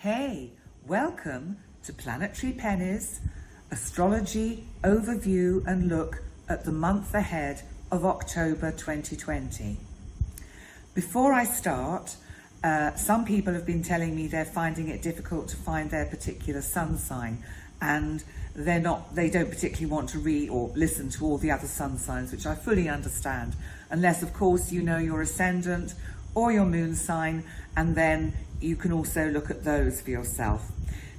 Hey, welcome to Planetary Pennies, Astrology Overview and Look at the month ahead of October 2020. Before I start, some people have been telling me they're finding it difficult to find their particular sun sign, and they don't particularly want to read or listen to all the other sun signs, which I fully understand, unless of course you know your ascendant or your moon sign, and then you can also look at those for yourself.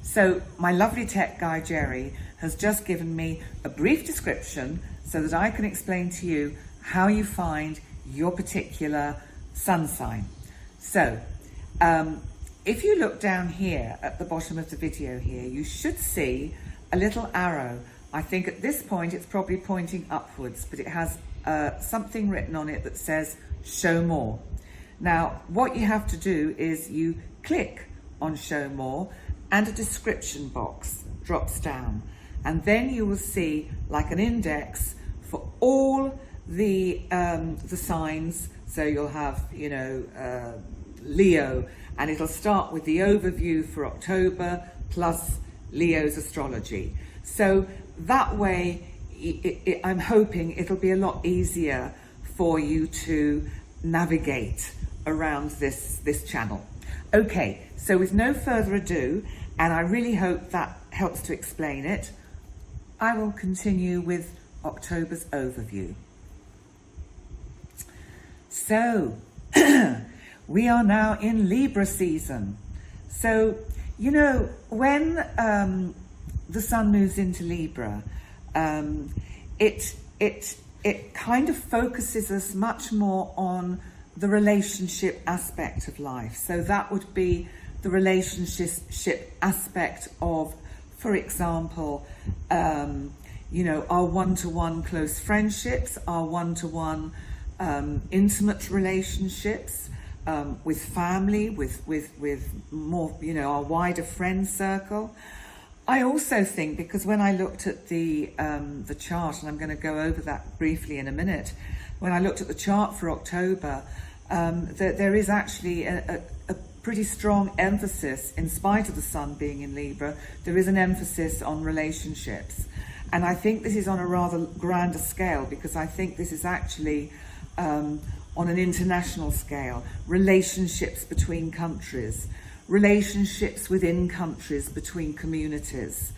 So my lovely tech guy Jerry has just given me a brief description so that I can explain to you how you find your particular sun sign. So if you look down here at the bottom of the video here, you should see a little arrow. I think at this point it's probably pointing upwards, but it has something written on it that says show more. Now what you have to do is you click on show more and a description box drops down, and then you will see like an index for all the signs. So you'll have, Leo, and it'll start with the overview for October plus Leo's astrology. So that way I'm hoping it'll be a lot easier for you to navigate around this channel. Okay, so with no further ado, and I really hope that helps to explain it, I will continue with October's overview. So we are now in Libra season. So, when the sun moves into Libra, it kind of focuses us much more on the relationship aspect of life. So that would be the relationship aspect of, for example, our one-to-one close friendships, our one-to-one intimate relationships with family, with more, our wider friend circle. I also think, because when I looked at the chart, and I'm going to go over that briefly in a minute, when I looked at the chart for October, there is actually a pretty strong emphasis, in spite of the sun being in Libra, there is an emphasis on relationships. And I think this is on a rather grander scale, because I think this is actually on an international scale. Relationships between countries, relationships within countries, between communities.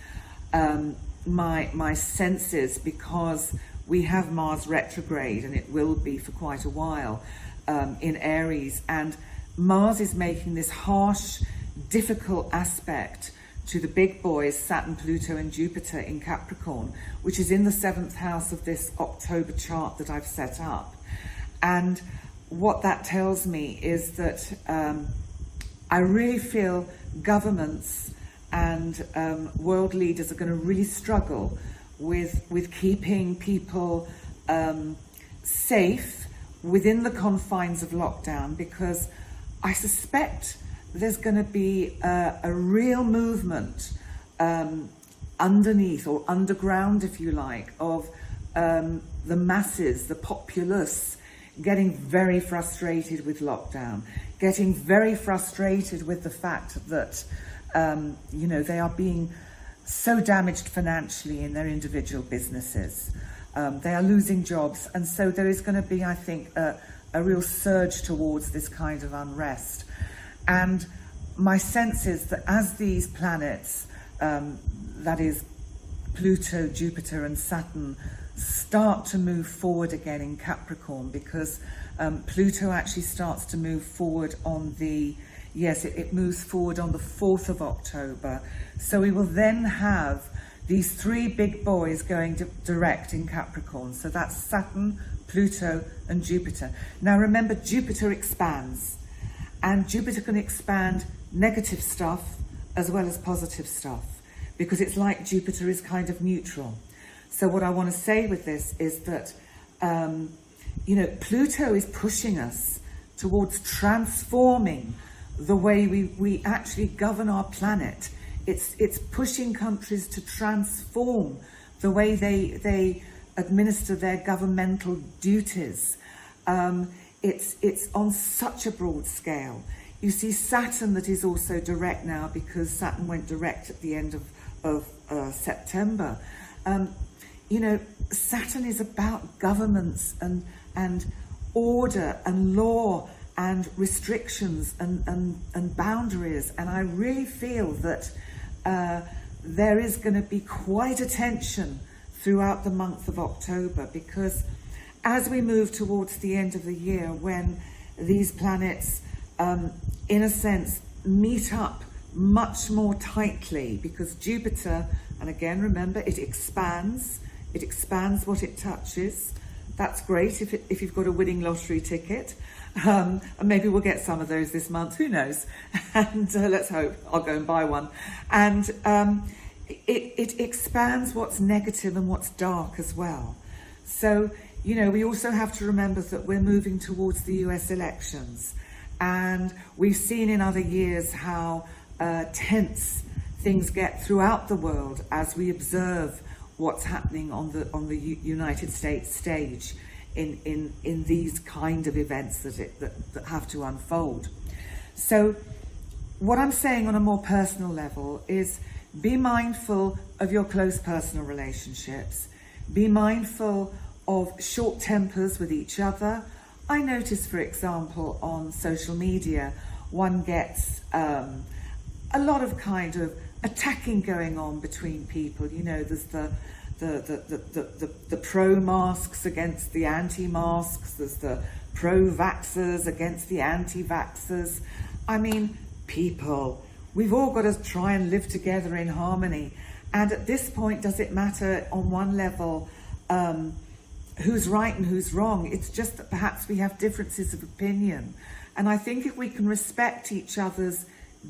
My sense is, because we have Mars retrograde, and it will be for quite a while in Aries, and Mars is making this harsh, difficult aspect to the big boys, Saturn, Pluto and Jupiter in Capricorn, which is in the 7th house of this October chart that I've set up. And what that tells me is that I really feel governments and world leaders are going to really struggle with keeping people safe within the confines of lockdown, because I suspect there's going to be a real movement underneath, or underground if you like, of the masses, the populace, getting very frustrated with lockdown, getting very frustrated with the fact that they are being so damaged financially in their individual businesses. They are losing jobs, and so there is going to be, I think, a real surge towards this kind of unrest. And my sense is that as these planets, that is Pluto, Jupiter and Saturn, start to move forward again in Capricorn, because Pluto actually starts to move forward on it moves forward on the 4th of October. So we will then have these three big boys going direct in Capricorn. So that's Saturn, Pluto and Jupiter. Now remember, Jupiter expands, and Jupiter can expand negative stuff as well as positive stuff, because it's like Jupiter is kind of neutral. So what I want to say with this is that, Pluto is pushing us towards transforming the way we actually govern our planet. It's pushing countries to transform the way they administer their governmental duties. It's on such a broad scale. You see Saturn that is also direct now, because Saturn went direct at the end of September. You know, Saturn is about governments and order and law and restrictions and boundaries. And I really feel that there is going to be quite a tension throughout the month of October, because as we move towards the end of the year, when these planets, in a sense, meet up much more tightly, because Jupiter, and again, remember, it expands what it touches. That's great if you've got a winning lottery ticket. And maybe we'll get some of those this month, who knows? And let's hope I'll go and buy one. And it expands what's negative and what's dark as well. So, you know, we also have to remember that we're moving towards the US elections. And we've seen in other years how tense things get throughout the world as we observe what's happening on the United States stage in these kind of events that have to unfold. So what I'm saying on a more personal level is, be mindful of your close personal relationships. Be mindful of short tempers with each other. I notice, for example, on social media, one gets a lot of kind of attacking going on between people. You know, there's the pro-masks against the anti-masks. There's the pro-vaxxers against the anti-vaxxers. I mean, people, we've all got to try and live together in harmony. And at this point, does it matter on one level who's right and who's wrong? It's just that perhaps we have differences of opinion. And I think if we can respect each other's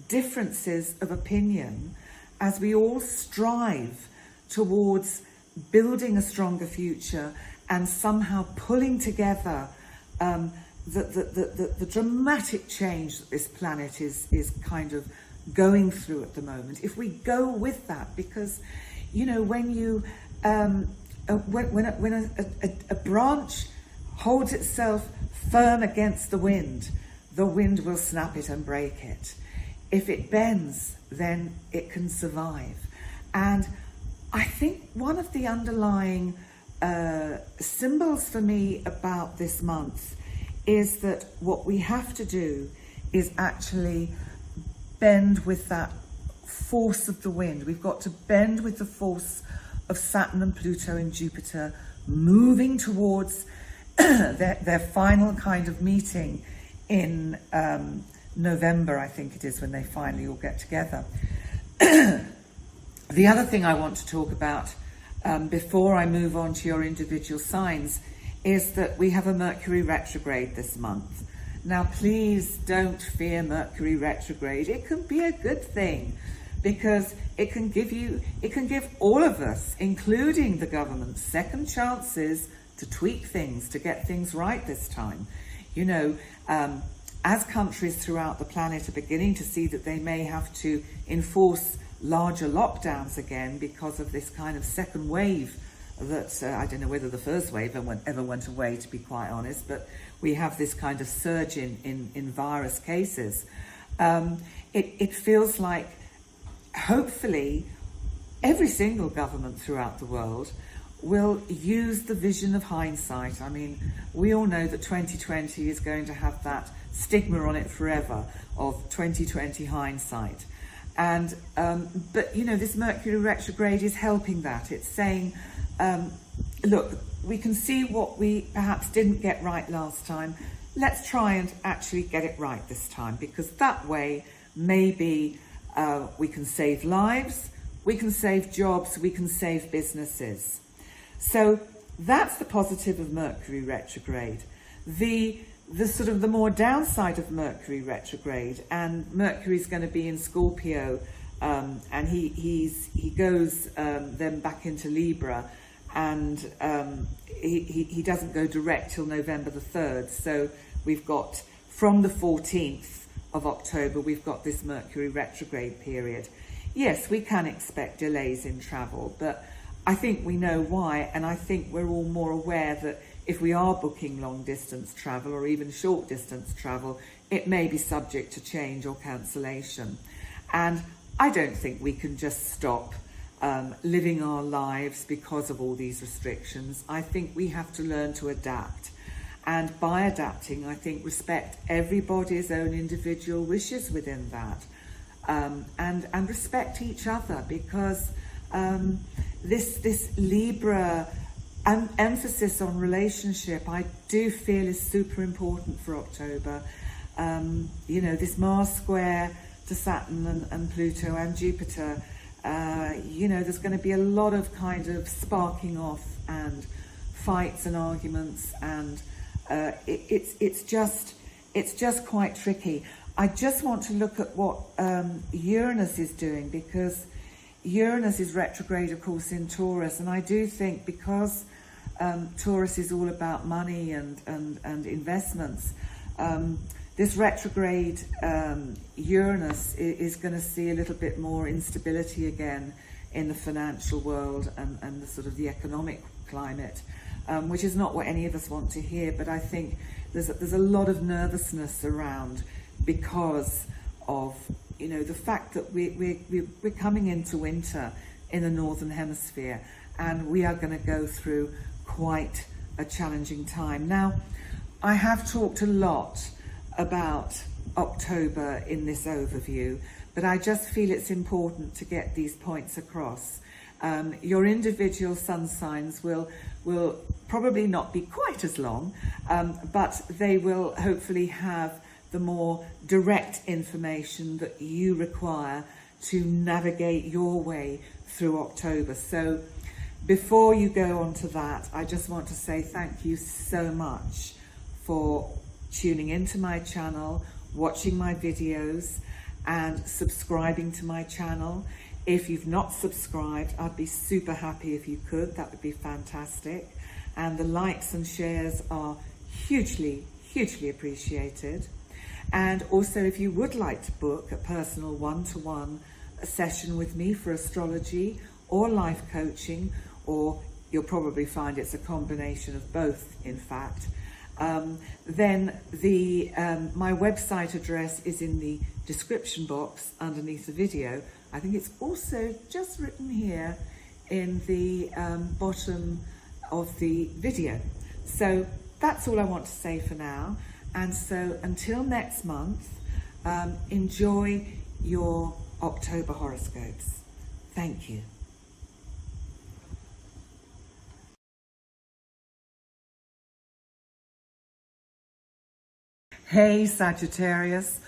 differences of opinion, as we all strive towards building a stronger future and somehow pulling together the dramatic change that this planet is kind of going through at the moment, if we go with that, because, you know, when you when a branch holds itself firm against the wind will snap it and break it. If it bends, then it can survive. And I think one of the underlying symbols for me about this month is that what we have to do is actually bend with that force of the wind. We've got to bend with the force of Saturn and Pluto and Jupiter moving towards their final kind of meeting in November, I think it is, when they finally all get together. The other thing I want to talk about before I move on to your individual signs is that we have a Mercury retrograde this month. Now, please don't fear Mercury retrograde. It can be a good thing, because it can give all of us, including the government, second chances to tweak things, to get things right this time. You know, as countries throughout the planet are beginning to see that they may have to enforce larger lockdowns again because of this kind of second wave that, I don't know whether the first wave ever went away, to be quite honest, but we have this kind of surge in virus cases. It feels like, hopefully, every single government throughout the world will use the vision of hindsight. I mean, we all know that 2020 is going to have that stigma on it forever of 2020 hindsight. And but you know, this Mercury retrograde is helping that. It's saying, look, we can see what we perhaps didn't get right last time. Let's try and actually get it right this time, because that way maybe we can save lives, we can save jobs, we can save businesses. So that's the positive of Mercury retrograde. The sort of the more downside of Mercury retrograde, and Mercury's going to be in Scorpio, and he goes then back into Libra, and he doesn't go direct till November the 3rd. So we've got, from the 14th of October, we've got this Mercury retrograde period. Yes, we can expect delays in travel, but I think we know why, and I think we're all more aware that if we are booking long distance travel or even short distance travel, it may be subject to change or cancellation. And I don't think we can just stop living our lives because of all these restrictions. I think we have to learn to adapt. And by adapting, I think respect everybody's own individual wishes within that. And respect each other, because this Libra emphasis on relationship, I do feel is super important for October. You know, this Mars square to Saturn and Pluto and Jupiter, you know, there's going to be a lot of kind of sparking off and fights and arguments, and it's just quite tricky. I just want to look at what Uranus is doing, because Uranus is retrograde, of course, in Taurus, and I do think because Taurus is all about money and investments, this retrograde Uranus is going to see a little bit more instability again in the financial world and the sort of the economic climate, which is not what any of us want to hear. But I think there's a lot of nervousness around because of, you know, the fact that we're coming into winter in the Northern Hemisphere, and we are going to go through quite a challenging time. Now, I have talked a lot about October in this overview, but I just feel it's important to get these points across. Your individual sun signs will probably not be quite as long, but they will hopefully have the more direct information that you require to navigate your way through October. So before you go on to that, I just want to say thank you so much for tuning into my channel, watching my videos, and subscribing to my channel. If you've not subscribed, I'd be super happy if you could. That would be fantastic. And the likes and shares are hugely, hugely appreciated. And also, if you would like to book a personal one-to-one session with me for astrology or life coaching, or you'll probably find it's a combination of both, in fact, then my website address is in the description box underneath the video. I think it's also just written here in the bottom of the video. So that's all I want to say for now. And so until next month, enjoy your October horoscopes. Thank you. Hey Sagittarius,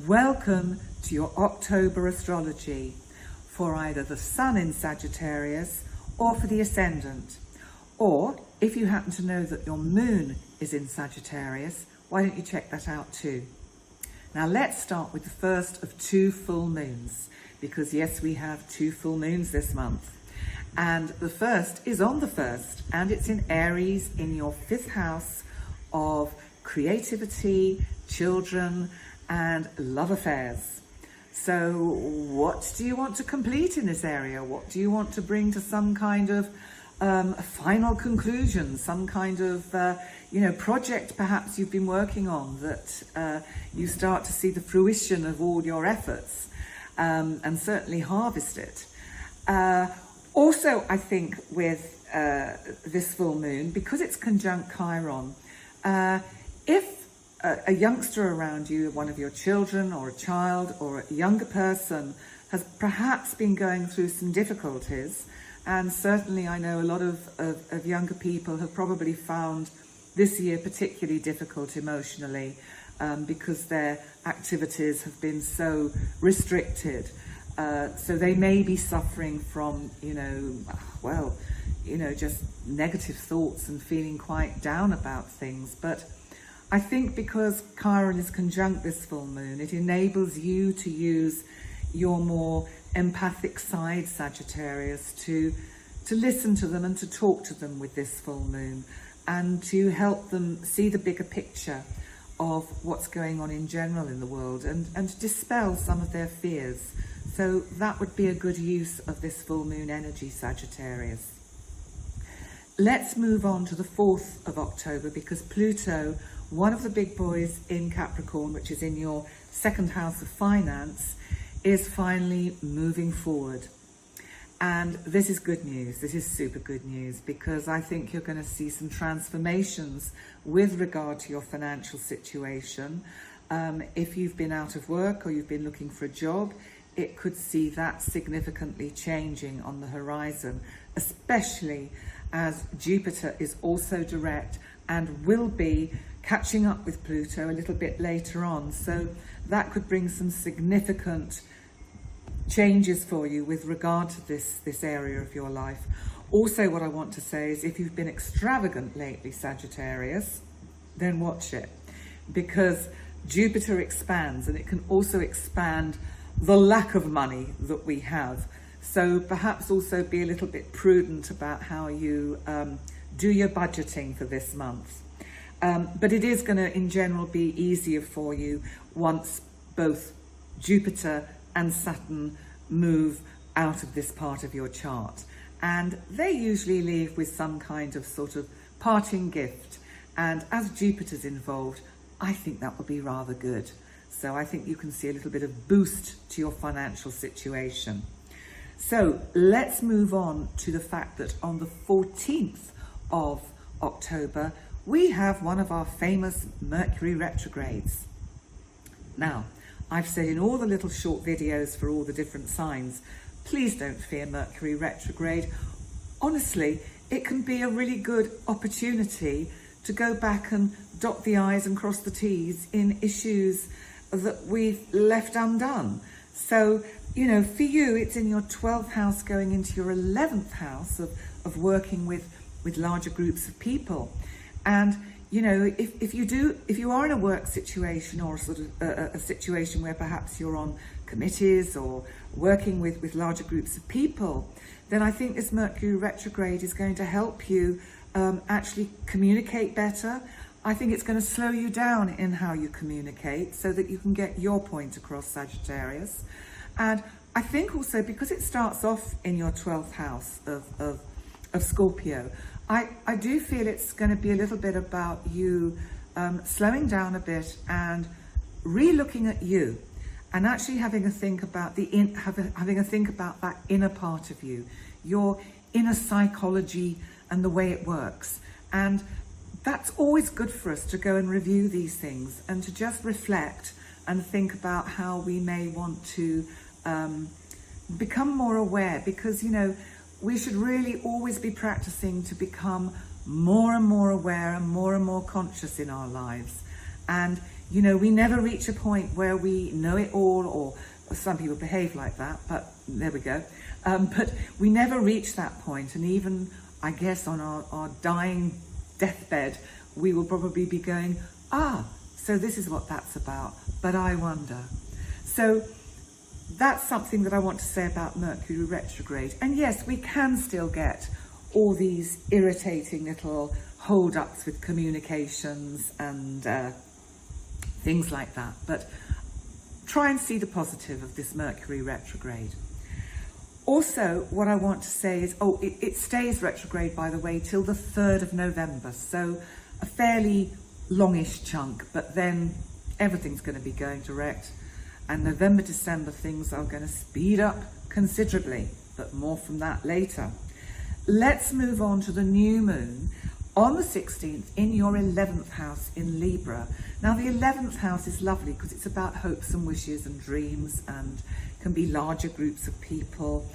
welcome to your October astrology for either the Sun in Sagittarius or for the Ascendant. Or if you happen to know that your Moon is in Sagittarius, why don't you check that out too? Now let's start with the first of 2 full moons, because yes, we have 2 full moons this month. And the first is on the 1st, and it's in Aries in your 5th house of creativity, children, and love affairs. So what do you want to complete in this area? What do you want to bring to some kind of final conclusion, some kind of project perhaps you've been working on that you start to see the fruition of all your efforts, and certainly harvest it. Also, I think with this full moon, because it's conjunct Chiron, if a youngster around you, one of your children or a child or a younger person, has perhaps been going through some difficulties, and certainly I know a lot of younger people have probably found this year particularly difficult emotionally, because their activities have been so restricted. So they may be suffering from, just negative thoughts and feeling quite down about things. But I think because Chiron is conjunct this full moon, it enables you to use your more empathic side, Sagittarius, to listen to them and to talk to them with this full moon, and to help them see the bigger picture of what's going on in general in the world, and to dispel some of their fears. So that would be a good use of this full moon energy, Sagittarius. Let's move on to the 4th of October, because Pluto one of the big boys in Capricorn, which is in your second house of finance, is finally moving forward. And this is good news. This is super good news, because I think you're going to see some transformations with regard to your financial situation. If you've been out of work or you've been looking for a job, it could see that significantly changing on the horizon, especially as Jupiter is also direct and will be catching up with Pluto a little bit later on. So that could bring some significant changes for you with regard to this area of your life. Also, what I want to say is, if you've been extravagant lately, Sagittarius, then watch it, because Jupiter expands, and it can also expand the lack of money that we have. So perhaps also be a little bit prudent about how you do your budgeting for this month. But it is going to, in general, be easier for you once both Jupiter and Saturn move out of this part of your chart. And they usually leave with some kind of sort of parting gift. And as Jupiter's involved, I think that will be rather good. So I think you can see a little bit of boost to your financial situation. So let's move on to the fact that on the 14th of October, we have one of our famous Mercury retrogrades. Now, I've said in all the little short videos for all the different signs, please don't fear Mercury retrograde. Honestly, it can be a really good opportunity to go back and dot the I's and cross the T's in issues that we've left undone. So, you know, for you, it's in your 12th house going into your 11th house of working with larger groups of people. And you know, if you are in a work situation, or sort of a situation where perhaps you're on committees or working with larger groups of people, then I think this Mercury retrograde is going to help you actually communicate better. I think it's going to slow you down in how you communicate so that you can get your point across, Sagittarius. And I think also, because it starts off in your 12th house of Scorpio, I do feel it's going to be a little bit about you slowing down a bit and re-looking at you, and actually having a think about having a think about that inner part of you, your inner psychology and the way it works. And that's always good for us to go and review these things and to just reflect and think about how we may want to become more aware, because, you know, we should really always be practicing to become more and more aware and more conscious in our lives. And, you know, we never reach a point where we know it all, or some people behave like that, but there we go. But we never reach that point. And even, I guess, on our dying deathbed, we will probably be going, so this is what that's about, but I wonder. So that's something that I want to say about Mercury retrograde. And yes, we can still get all these irritating little hold-ups with communications and things like that. But try and see the positive of this Mercury retrograde. Also, what I want to say is, it stays retrograde, by the way, till the 3rd of November. So a fairly longish chunk, but then everything's going to be going direct. And November, December, things are going to speed up considerably, but more from that later. Let's move on to the new moon on the 16th in your 11th house in Libra. Now, the 11th house is lovely because it's about hopes and wishes and dreams, and can be larger groups of people.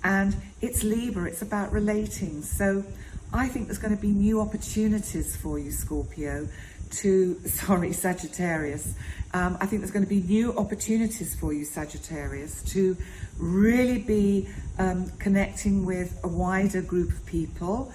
And it's Libra, it's about relating. So I think there's going to be new opportunities for you, Sagittarius. I think there's going to be new opportunities for you, Sagittarius, to really be connecting with a wider group of people.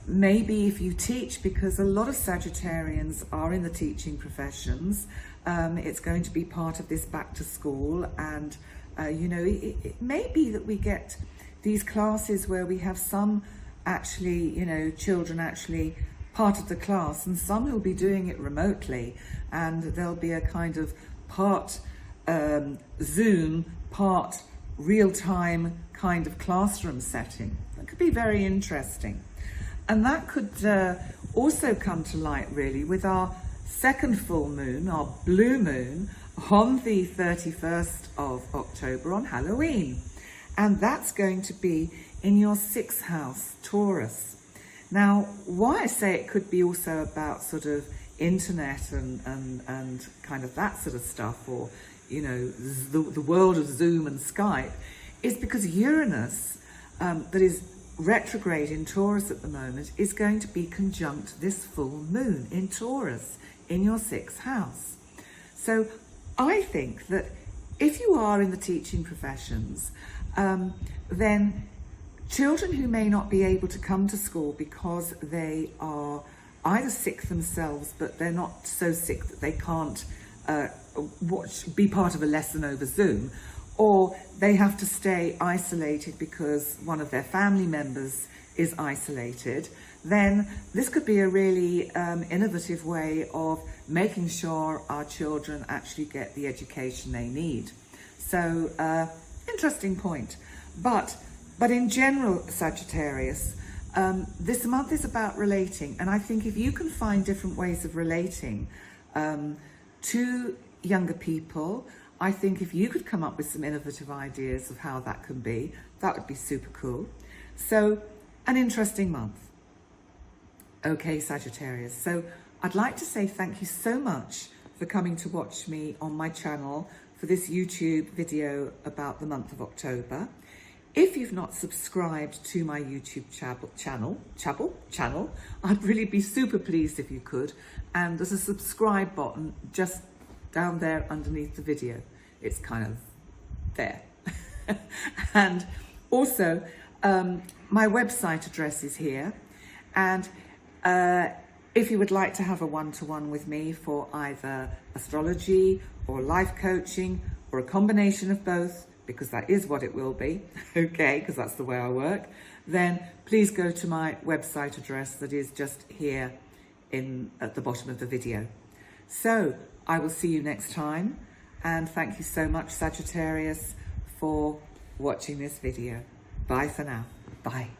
Maybe if you teach, because a lot of Sagittarians are in the teaching professions, it's going to be part of this back to school. And, you know, it may be that we get these classes where we have some actually, you know, children actually part of the class, and some who'll be doing it remotely, and there'll be a kind of part Zoom, part real-time kind of classroom setting. That could be very interesting. And that could also come to light really with our second full moon, our blue moon, on the 31st of October on Halloween. And that's going to be in your 6th house, Taurus. Now, why I say it could be also about sort of internet and kind of that sort of stuff, or, you know, the world of Zoom and Skype, is because Uranus, that is retrograde in Taurus at the moment, is going to be conjunct this full moon in Taurus in your 6th house. So I think that if you are in the teaching professions, then children who may not be able to come to school because they are either sick themselves, but they're not so sick that they can't be part of a lesson over Zoom, or they have to stay isolated because one of their family members is isolated, then this could be a really innovative way of making sure our children actually get the education they need. So, interesting point. But in general, Sagittarius, this month is about relating. And I think if you can find different ways of relating to younger people, I think if you could come up with some innovative ideas of how that can be, that would be super cool. So, an interesting month. Okay, Sagittarius. So, I'd like to say thank you so much for coming to watch me on my channel for this YouTube video about the month of October. If you've not subscribed to my YouTube channel, I'd really be super pleased if you could. And there's a subscribe button just down there underneath the video. It's kind of there. And also, my website address is here. And if you would like to have a one-to-one with me for either astrology or life coaching or a combination of both, because that is what it will be, okay, because that's the way I work, then please go to my website address that is just here at the bottom of the video. So I will see you next time, and thank you so much, Sagittarius, for watching this video. Bye for now. Bye.